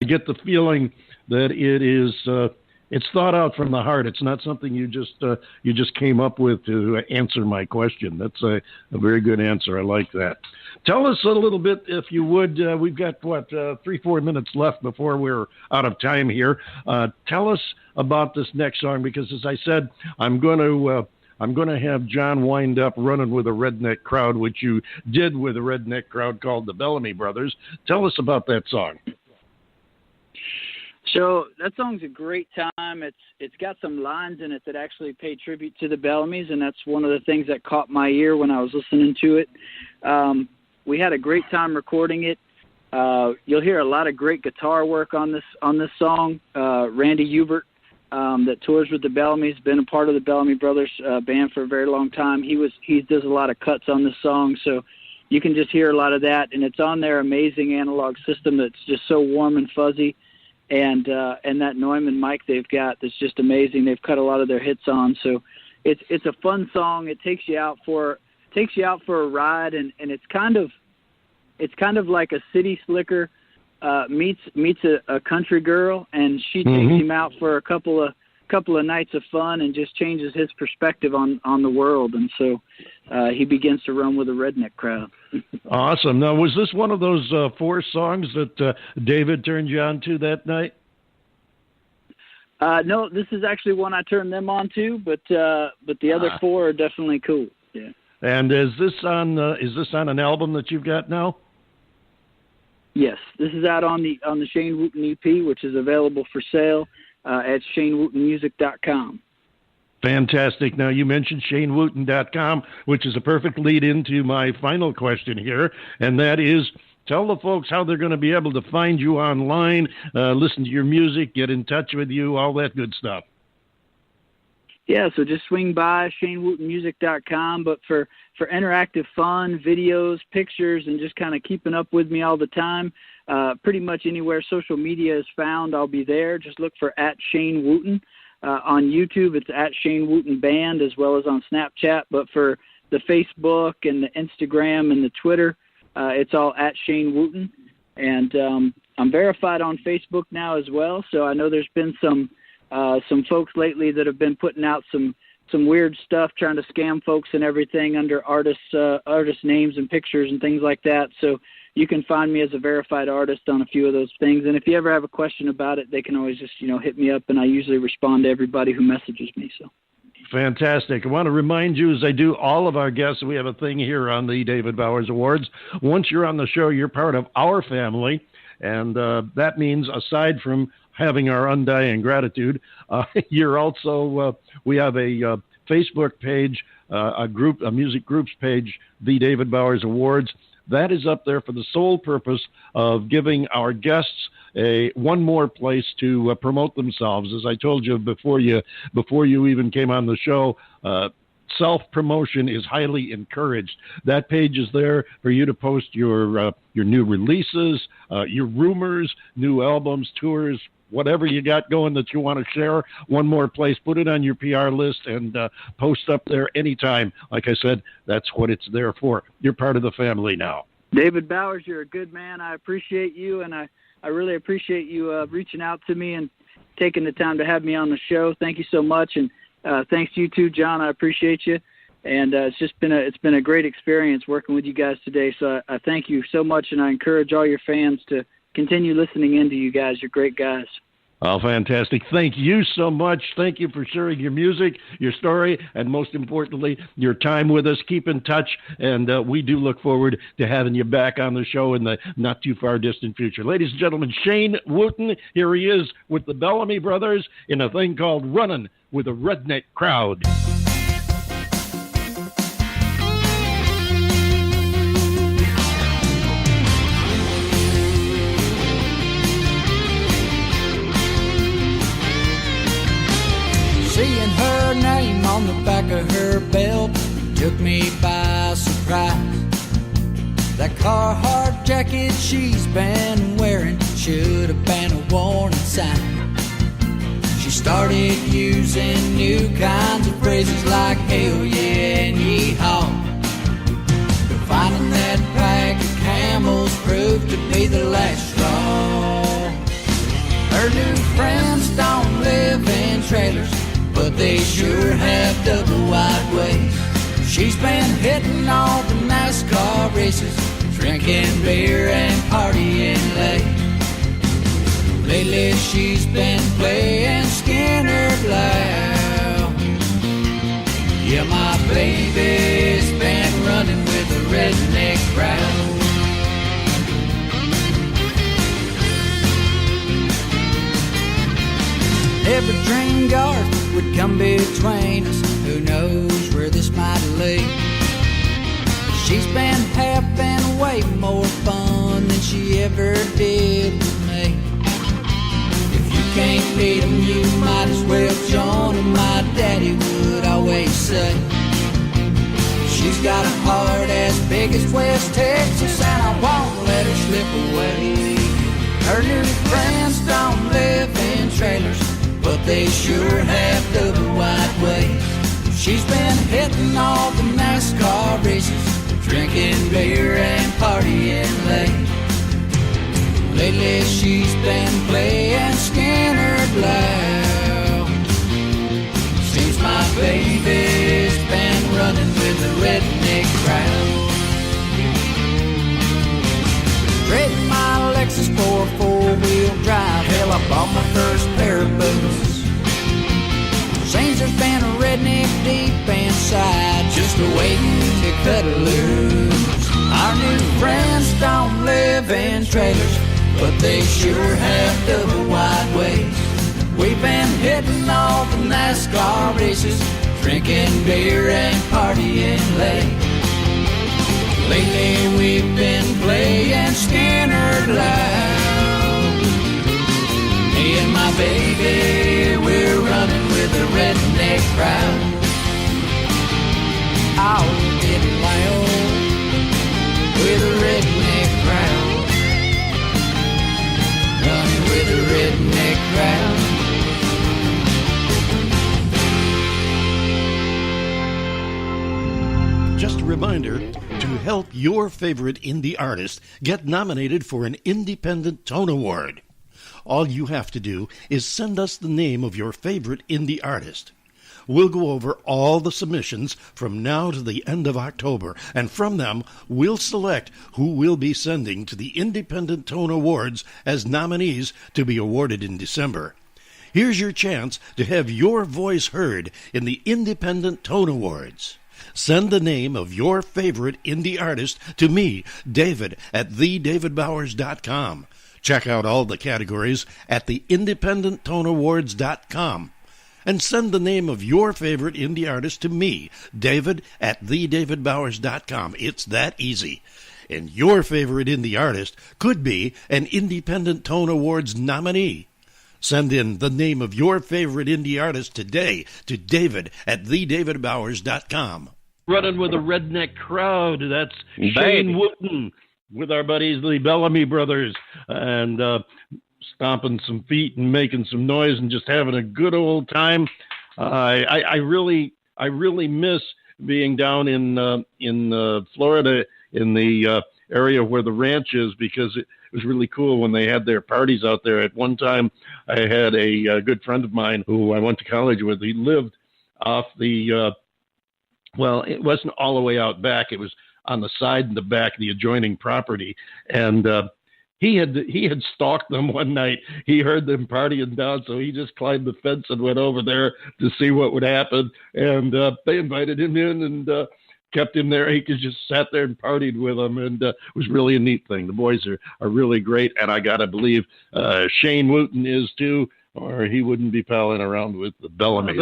get the feeling that it is it's thought out from the heart. It's not something you just came up with to answer my question. That's a very good answer. I like that. Tell us a little bit, if you would. We've got 3-4 minutes left before we're out of time here. Tell us about this next song, because as I said, I'm going to have John wind up Running with a Redneck Crowd, which you did with a redneck crowd called the Bellamy Brothers. Tell us about that song. So that song's a great time. It's got some lines in it that actually pay tribute to the Bellamys, and that's one of the things that caught my ear when I was listening to it. We had a great time recording it. You'll hear a lot of great guitar work on this song. Randy Hubert, that tours with the Bellamys, been a part of the Bellamy Brothers band for a very long time. He does a lot of cuts on this song, so you can just hear a lot of that, and it's on their amazing analog system that's just so warm and fuzzy. And that Neumann mic they've got that's just amazing. They've cut a lot of their hits on, so it's a fun song. It takes you out for a ride, and it's kind of like a city slicker meets a country girl, and she takes him out for a couple of nights of fun and just changes his perspective on the world, and so he begins to run with a redneck crowd. Awesome. Now, was this one of those 4 songs that David turned you on to that night? No, this is actually one I turned them on to, but the other 4 are definitely cool. Yeah. And is this on an album that you've got now? Yes, this is out on the Shane Wooten EP, which is available for sale at ShaneWootenMusic.com. Fantastic. Now, you mentioned ShaneWooten.com, which is a perfect lead into my final question here, and that is, tell the folks how they're going to be able to find you online, listen to your music, get in touch with you, all that good stuff. Yeah, so just swing by ShaneWootenMusic.com, but for interactive fun, videos, pictures, and just kind of keeping up with me all the time, pretty much anywhere social media is found, I'll be there. Just look for @ShaneWooten. On YouTube, it's @ShaneWootenBand, as well as on Snapchat. But for the Facebook and the Instagram and the Twitter, it's all @ShaneWooten. And I'm verified on Facebook now as well. So I know there's been some folks lately that have been putting out some weird stuff, trying to scam folks and everything under artist names and pictures and things like that. So you can find me as a verified artist on a few of those things. And if you ever have a question about it, they can always just, hit me up, and I usually respond to everybody who messages me. So. Fantastic. I want to remind you, as I do all of our guests, we have a thing here on the David Bowers Awards. Once you're on the show, you're part of our family. And that means, aside from having our undying gratitude, you're also, we have a Facebook page, a music groups page, The David Bowers Awards. That is up there for the sole purpose of giving our guests one more place to promote themselves. As I told you before you even came on the show, self-promotion is highly encouraged. That page is there for you to post your new releases, your rumors, new albums, tours, whatever you got going that you want to share. One more place, put it on your PR list and post up there anytime. Like I said, that's what it's there for. You're part of the family now. David Bowers, you're a good man. I appreciate you, and I really appreciate you reaching out to me and taking the time to have me on the show. Thank you so much, and thanks to you too, John. I appreciate you, and it's been a great experience working with you guys today. So I thank you so much, and I encourage all your fans to continue listening in to you guys. You're great guys. Oh, fantastic. Thank you so much. Thank you for sharing your music, your story, and most importantly, your time with us. Keep in touch, and we do look forward to having you back on the show in the not-too-far-distant future. Ladies and gentlemen, Shane Wooten, here he is with the Bellamy Brothers in a thing called Running with a Redneck Crowd. Seeing her name on the back of her belt took me by surprise. That Carhartt jacket she's been wearing should have been a warning sign. She started using new kinds of phrases like hell yeah and yeehaw. But finding that pack of camels proved to be the last straw. Her new friends don't live in trailers, but they sure have double wide ways. She's been hitting all the NASCAR races, drinking beer and partying late. Lately she's been playing Skinner loud. Yeah, my baby's been running with the redneck crowd. Every dream guard would come between us. Who knows where this might lead? She's been having way more fun than she ever did with me. If you can't beat 'em, you might as well join 'em, my daddy would always say. She's got a heart as big as West Texas, and I won't let her slip away. Her new friends don't live in trailers, but they sure have double wide ways. She's been hitting all the NASCAR races, drinking beer and partying late. Lately she's been playing Skinner loud. Seems my baby's been running with the redneck crowd. Trading my Lexus for a four-wheel drive. Hell, I bought my first pair of boots. Seems there's been a redneck deep inside, just waiting to cut loose. Our new friends don't live in trailers, but they sure have double wide ways. We've been hitting all the NASCAR races, drinking beer and partying late. Lately we've been playing Skinner loud. Me and my baby, we're running with the redneck crowd. I'll get loud with the redneck crowd. Running with the redneck crowd. Just a reminder, to help your favorite indie artist get nominated for an Independent Tone Award, all you have to do is send us the name of your favorite indie artist. We'll go over all the submissions from now to the end of October, and from them, we'll select who we'll be sending to the Independent Tone Awards as nominees to be awarded in December. Here's your chance to have your voice heard in the Independent Tone Awards. Send the name of your favorite indie artist to me, David, at TheDavidBowers.com. Check out all the categories at theindependenttoneawards.com. And send the name of your favorite indie artist to me, David, at TheDavidBowers.com. It's that easy. And your favorite indie artist could be an Independent Tone Awards nominee. Send in the name of your favorite indie artist today to David at TheDavidBowers.com. Running with a Redneck Crowd. That's Shane Wooten with our buddies, the Bellamy Brothers, and stomping some feet and making some noise and just having a good old time. I really miss being down in Florida in the area where the ranch is, because it was really cool when they had their parties out there. At one time, I had a good friend of mine who I went to college with. He lived off the, well, it wasn't all the way out back. It was on the side and the back of the adjoining property. And he had stalked them one night. He heard them partying down, so he just climbed the fence and went over there to see what would happen. And they invited him in and kept him there. He just sat there and partied with them, and it was really a neat thing. The boys are really great, and I got to believe Shane Wooten is too, or he wouldn't be palling around with the Bellamys.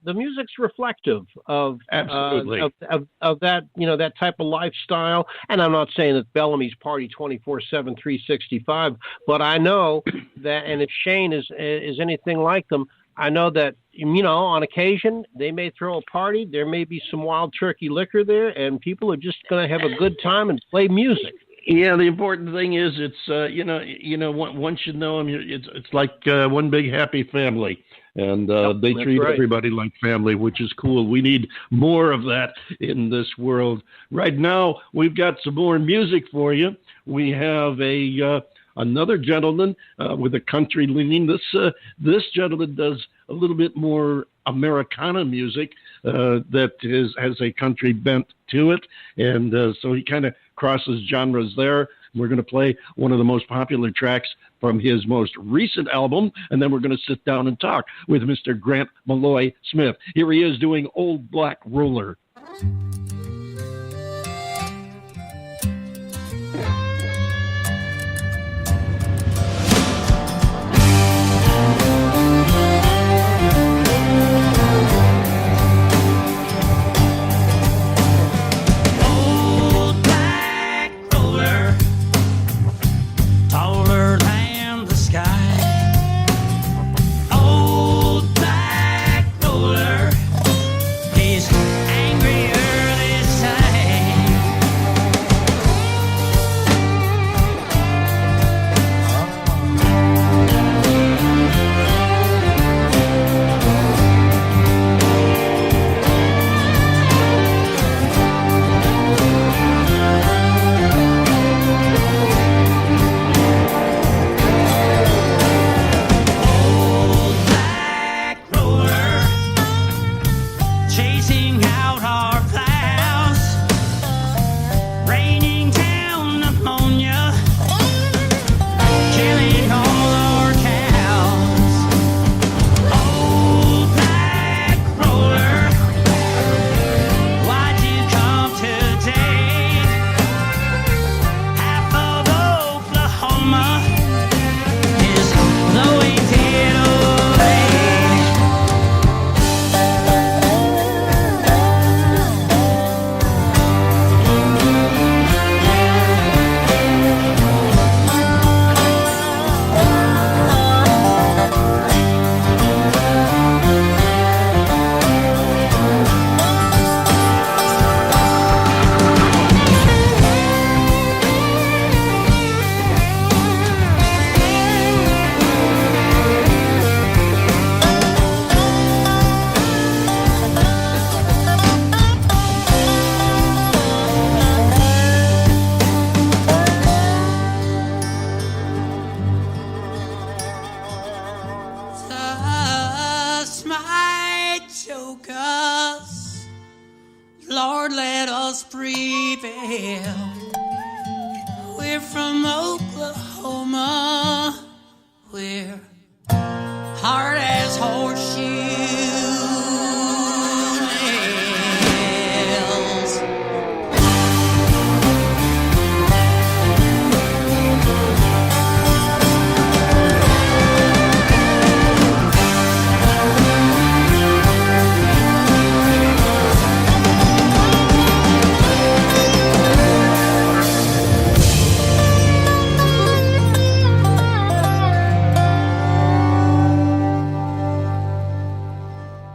The music's reflective of absolutely of that, that type of lifestyle. And I'm not saying that Bellamy's party 24/7, 365, but I know that, and if Shane is anything like them, I know that, on occasion they may throw a party. There may be some wild turkey liquor there, and people are just going to have a good time and play music. Yeah, the important thing is it's once you know them, it's like one big happy family, and they treat everybody like family, which is cool. We need more of that in this world. Right now, we've got some more music for you. We have a another gentleman with a country leaning. This gentleman does a little bit more Americana music that has a country bent to it, and so he kind of crosses genres there. We're going to play one of the most popular tracks from his most recent album, and then we're going to sit down and talk with Mr. Grant Maloy Smith. Here he is doing Old Black Roller.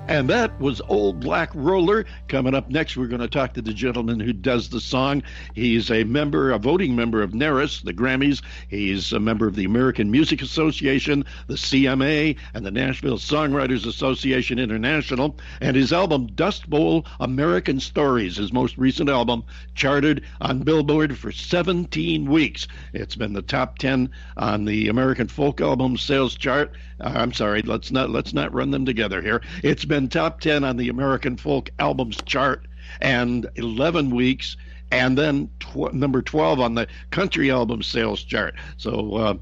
And that was Old Black Roller. Coming up next, we're going to talk to the gentleman who does the song. He's a voting member of NARAS, the Grammys. He's a member of the American Music Association, the CMA, and the Nashville Songwriters Association International. And his album, Dust Bowl American Stories, his most recent album, charted on Billboard for 17 weeks. It's been the top 10 on the American Folk Album Sales Chart. I'm sorry, let's not run them together here. It's been top 10 on the American Folk Albums Chart and 11 weeks, and then number 12 on the Country Album Sales Chart. So,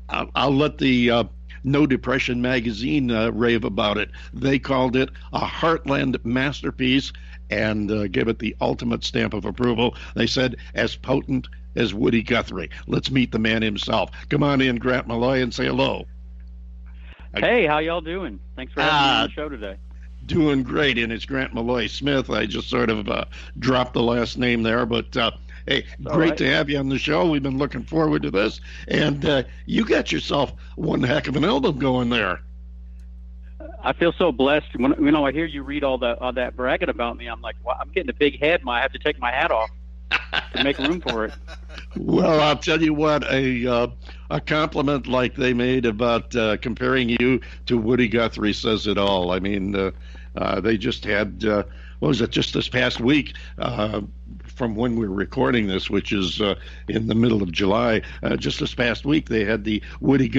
I'll let the No Depression magazine rave about it. They called it a Heartland masterpiece and gave it the ultimate stamp of approval. They said, as potent as Woody Guthrie. Let's meet the man himself. Come on in, Grant Maloy, and say hello. Hey, how y'all doing? Thanks for having me on the show today. Doing great, and it's Grant Maloy Smith. I just sort of dropped the last name there, but hey, great to have you on the show. We've been looking forward to this, and you got yourself one heck of an album going there. I feel so blessed. When I hear you read all that bragging about me, I'm like, wow, I'm getting a big head. I have to take my hat off to make room for it. Well, I'll tell you what, a compliment like they made about comparing you to Woody Guthrie says it all. I mean, they just had what was it, just this past week, from when we're recording this, which is in the middle of July, just this past week, they had the Woody